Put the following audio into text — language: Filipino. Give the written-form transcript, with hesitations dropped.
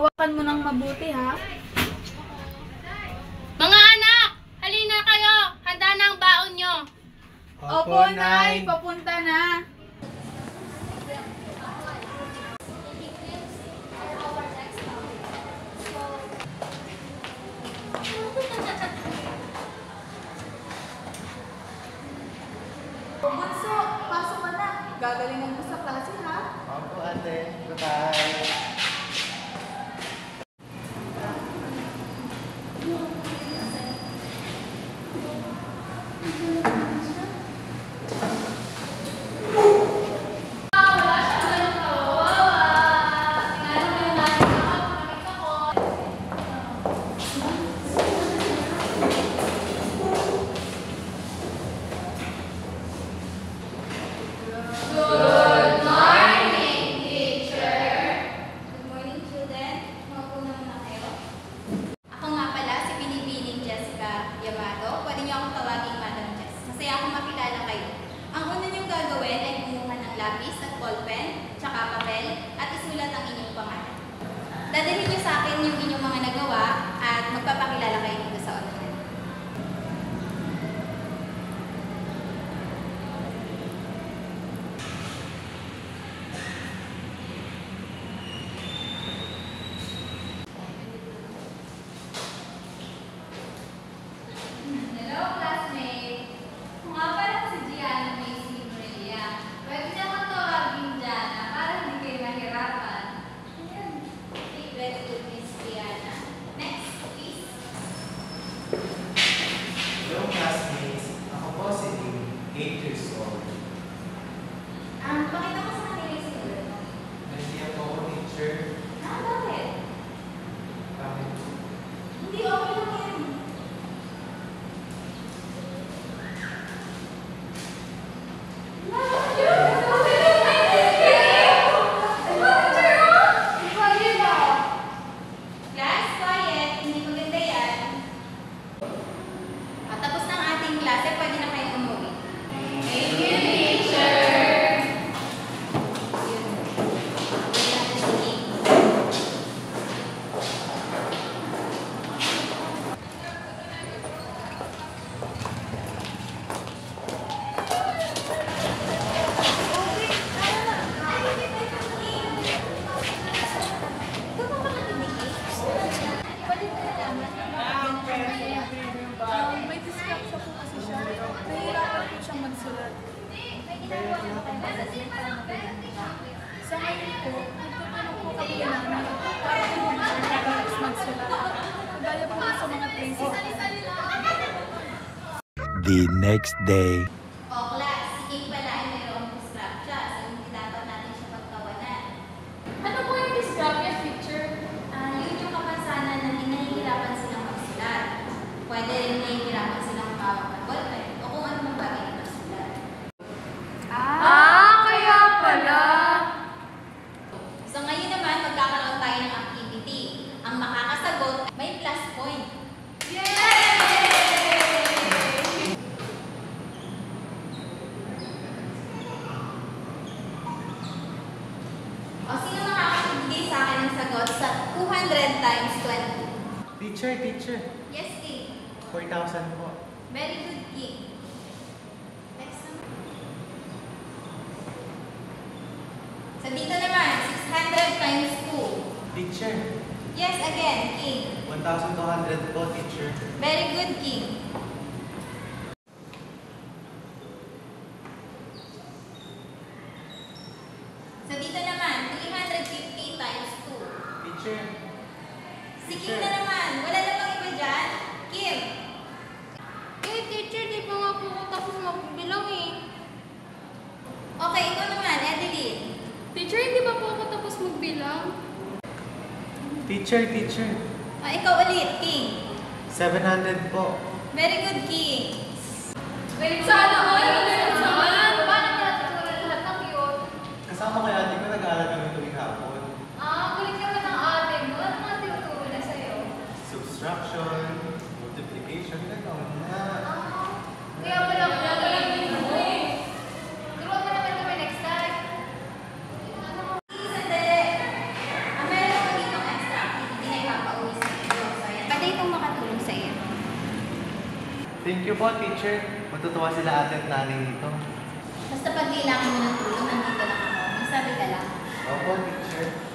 Hawakan mo ng mabuti, ha? Mga anak! Halina kayo! Handa na ang baon nyo! Opo, Nay! Papunta na! Bunso, pasok ka na. Gagalingan mo sa klase, ha? Opo, ate. Bye-bye. Dadalhin niyo sa akin yung inyong mga nagawa at magpapakilala kayo dito sa online. Hello, classmate! Kung nga pala si Gianna Macy Morelia, pwede niya akong tawagin Gianna para hindi kayo mahirapan. Very good, Miss Diana. Next, please. Hello, classmates. Ako po si Tim, 8 years old. Pakita mo sa kanila yung sulat mo. Nandiyan po ako, teacher. Bakit? Bakit? Hindi, okay lang yan. Class, quiet. Hindi maganda yan. Tapos na ang ating klase, pwede na kayo umuwi. Thank you, teacher! May distraction po kasi siya. Nahihirapan po siyang magsulat. Sa ngayon po, nagtutulong po kami namin para po mag-practice magsulat. Kagaya po sa mga training. The next day. O, class, sige pala ay mayroong dysgraphia. So, hindi dapat natin siya pagkawalan. Ano po yung dysgraphia feature? Yun yung kapansanan na hinahihirapan silang magsulat. Pwede rin nahihirapan silang mag-ballpen o kung ano mang bagay na magsulat. Kaya pala! So ngayon naman, magkakaroon tayo ng activity. Ang makakasagot, may plus point. O sino makakapagbigay sa akin ng sagot sa 200 times 20? Teacher. Yes, King. 4,000 po. Very good, King. Next naman. So dito naman, 600 times 2. Teacher. Yes, again, King. 1,200 po, teacher. Very good, King. So dito naman, 350 times 2. Teacher. Si Kim na naman. Wala na bang iba dyan? Kim. Teacher, di pa nga po ako tapos magbilang eh. Okay, ikaw naman, Edeline. Teacher, hindi pa po ako tapos magbilang? Teacher. Ikaw ulit, King. 700 po. Very good, King. Sana all! Bakit natutunan lahat ng yun? Kasama kay ate ko, nag-aaral kami tuwing hapon. Galing naman ang ate mo. Ano mga tinuturo na sa'yo? Subtraction, multiplication, gano'n na. Kaya pala din mo eh. Turuan mo naman kami next time. Sandali. Meron ko ditong extra Thank you po, teacher. Matutuwa sila ate at nanay dito. Basta pag kailangan mo ng tulong, nandito lang ako. Magsabi ka lang. Opo, teacher.